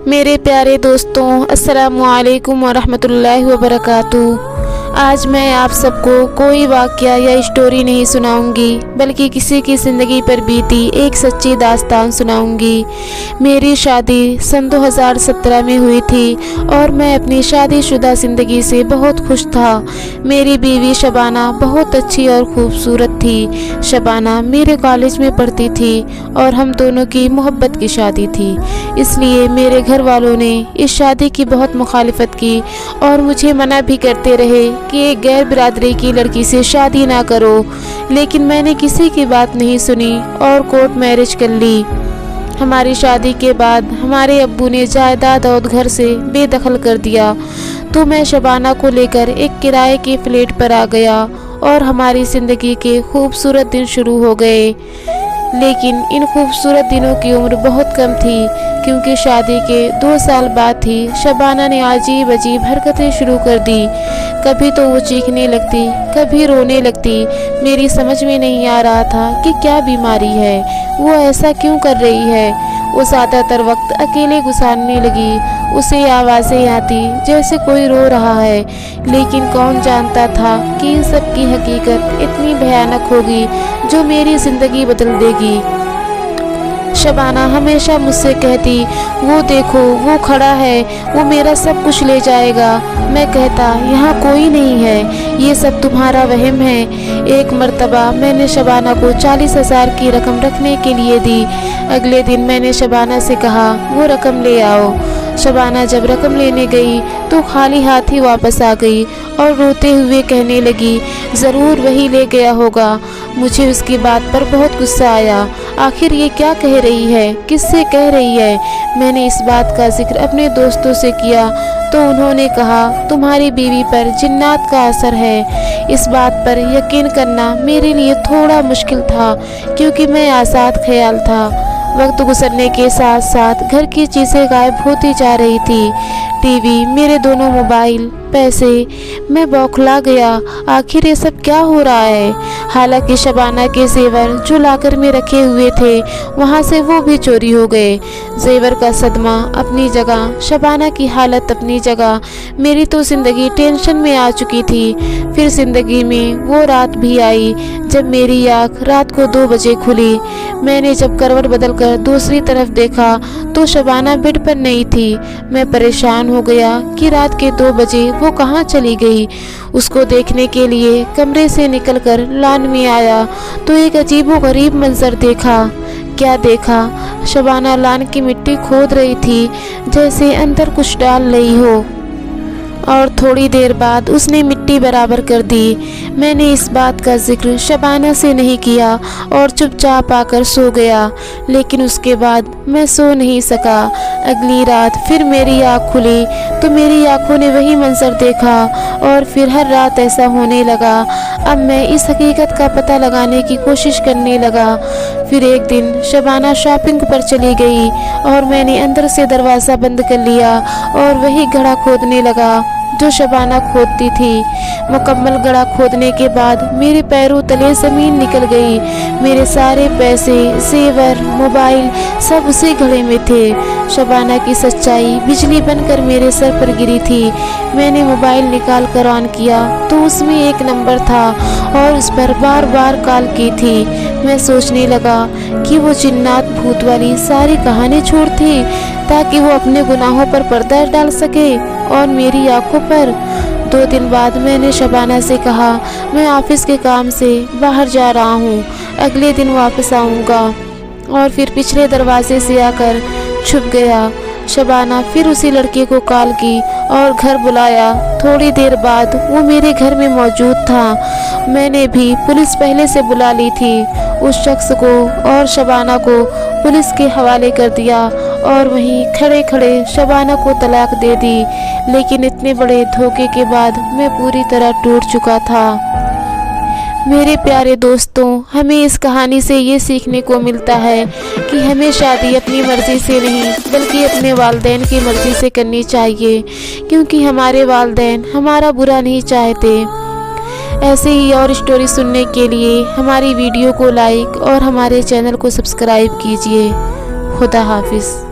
میرے پیارے دوستوں، السلام علیکم ورحمۃ اللہ وبرکاتہ۔ آج میں آپ سب کو کوئی واقعہ یا اسٹوری نہیں سناؤں گی، بلکہ کسی کی زندگی پر بیتی ایک سچی داستان سناؤں گی۔ میری شادی سن 2017 میں ہوئی تھی اور میں اپنی شادی شدہ زندگی سے بہت خوش تھا۔ میری بیوی شبانہ بہت اچھی اور خوبصورت تھی۔ شبانہ میرے کالج میں پڑھتی تھی اور ہم دونوں کی محبت کی شادی تھی، اس لیے میرے گھر والوں نے اس شادی کی بہت مخالفت کی اور مجھے منع بھی کرتے رہے کہ ایک غیر برادری کی لڑکی سے شادی نہ کرو، لیکن میں نے کسی کی بات نہیں سنی اور کورٹ میرج کر لی۔ ہماری شادی کے بعد ہمارے ابو نے جائیداد اور گھر سے بے دخل کر دیا، تو میں شبانہ کو لے کر ایک کرائے کے فلیٹ پر آ گیا اور ہماری زندگی کے خوبصورت دن شروع ہو گئے۔ لیکن ان خوبصورت دنوں کی عمر بہت کم تھی، کیونکہ شادی کے 2 سال بعد ہی شبانہ نے عجیب حرکتیں شروع کر دی۔ کبھی تو وہ چیخنے لگتی، کبھی رونے لگتی۔ میری سمجھ میں نہیں آ رہا تھا کہ کیا بیماری ہے، وہ ایسا کیوں کر رہی ہے۔ وہ زیادہ تر وقت اکیلے گزارنے لگی۔ اسے آوازیں آتی جیسے کوئی رو رہا ہے، لیکن کون جانتا تھا کہ ان سب کی حقیقت اتنی بھیانک ہوگی جو میری زندگی بدل دے گی۔ شبانہ ہمیشہ مجھ سے کہتی، وہ دیکھو وہ کھڑا ہے، وہ میرا سب کچھ لے جائے گا۔ میں کہتا، یہاں کوئی نہیں ہے، یہ سب تمہارا وہم ہے۔ ایک مرتبہ میں نے شبانہ کو 40,000 کی رقم رکھنے کے لیے دی۔ اگلے دن میں نے شبانہ سے کہا، وہ رقم لے آؤ۔ شبانہ جب رقم لینے گئی تو خالی ہاتھ ہی واپس آ گئی اور روتے ہوئے کہنے لگی، ضرور وہی لے گیا ہوگا۔ مجھے اس کی بات پر بہت غصہ آیا۔ آخر یہ کیا کہہ رہی ہے، کس سے کہہ رہی ہے؟ میں نے اس بات کا ذکر اپنے دوستوں سے کیا تو انہوں نے کہا، تمہاری بیوی پر جنات کا اثر ہے۔ اس بات پر یقین کرنا میرے لیے تھوڑا مشکل تھا، کیونکہ میں آزاد خیال تھا۔ وقت گزرنے کے ساتھ ساتھ گھر کی چیزیں غائب ہوتی جا رہی تھی، ٹی وی، میرے دونوں موبائل، پیسے۔ میں بوکھلا گیا، آخر یہ سب کیا ہو رہا ہے؟ حالانکہ شبانہ کے زیور جو لاکر میں رکھے ہوئے تھے وہاں سے وہ بھی چوری ہو گئے۔ زیور کا صدمہ اپنی جگہ، شبانہ کی حالت اپنی جگہ، میری تو زندگی ٹینشن میں آ چکی تھی۔ پھر زندگی میں وہ رات بھی آئی جب میری آنکھ رات کو 2 بجے کھلی۔ میں نے جب کروٹ بدل کر دوسری طرف دیکھا تو شبانہ بیڈ پر نہیں تھی۔ میں پریشان ہو گیا کہ رات کے 2 بجے وہ کہاں چلی گئی۔ اس کو دیکھنے کے لیے کمرے سے نکل کر لان میں آیا تو ایک عجیب و غریب منظر دیکھا۔ کیا دیکھا؟ شبانہ لان کی مٹی کھود رہی تھی، جیسے اندر کچھ ڈال رہی ہو، اور تھوڑی دیر بعد اس نے مٹی برابر کر دی۔ میں نے اس بات کا ذکر شبانہ سے نہیں کیا اور چپ چاپ آ کر سو گیا، لیکن اس کے بعد میں سو نہیں سکا۔ اگلی رات پھر میری آنکھ کھلی تو میری آنکھوں نے وہی منظر دیکھا، اور پھر ہر رات ایسا ہونے لگا۔ اب میں اس حقیقت کا پتہ لگانے کی کوشش کرنے لگا۔ پھر ایک دن شبانہ شاپنگ پر چلی گئی اور میں نے اندر سے دروازہ بند کر لیا اور وہی گڑھا کھودنے لگا جو شبانہ کھودتی تھی۔ مکمل گڑھا کھودنے کے بعد میرے پیروں تلے زمین نکل گئی۔ میرے سارے پیسے، زیور، موبائل سب اسی گڑھے میں تھے۔ شبانہ کی سچائی بجلی بن کر میرے سر پر گری تھی۔ میں نے موبائل نکال کر آن کیا تو اس میں ایک نمبر تھا اور اس پر بار بار کال کی تھی۔ میں سوچنے لگا کہ وہ جنات بھوت والی ساری کہانی چھوڑتی تاکہ وہ اپنے گناہوں پر پردہ ڈال سکے اور میری آنکھوں پر۔ 2 دن بعد میں نے شبانہ سے کہا، میں آفس کے کام سے باہر جا رہا ہوں، اگلے دن واپس آؤں گا، اور پھر پچھلے دروازے سے آ کر چھپ گیا۔ شبانہ پھر اسی لڑکے کو کال کی اور گھر بلایا۔ تھوڑی دیر بعد وہ میرے گھر میں موجود تھا۔ میں نے بھی پولیس پہلے سے بلا لی تھی۔ اس شخص کو اور شبانہ کو پولیس کے حوالے کر دیا اور وہیں کھڑے کھڑے شبانہ کو طلاق دے دی۔ لیکن اتنے بڑے دھوکے کے بعد میں پوری طرح ٹوٹ چکا تھا۔ میرے پیارے دوستوں، ہمیں اس کہانی سے یہ سیکھنے کو ملتا ہے کہ ہمیں شادی اپنی مرضی سے نہیں بلکہ اپنے والدین کی مرضی سے کرنی چاہیے، کیونکہ ہمارے والدین ہمارا برا نہیں چاہتے۔ ایسے ہی اور اسٹوری سننے کے لیے ہماری ویڈیو کو لائک اور ہمارے چینل کو سبسکرائب کیجیے۔ خدا حافظ۔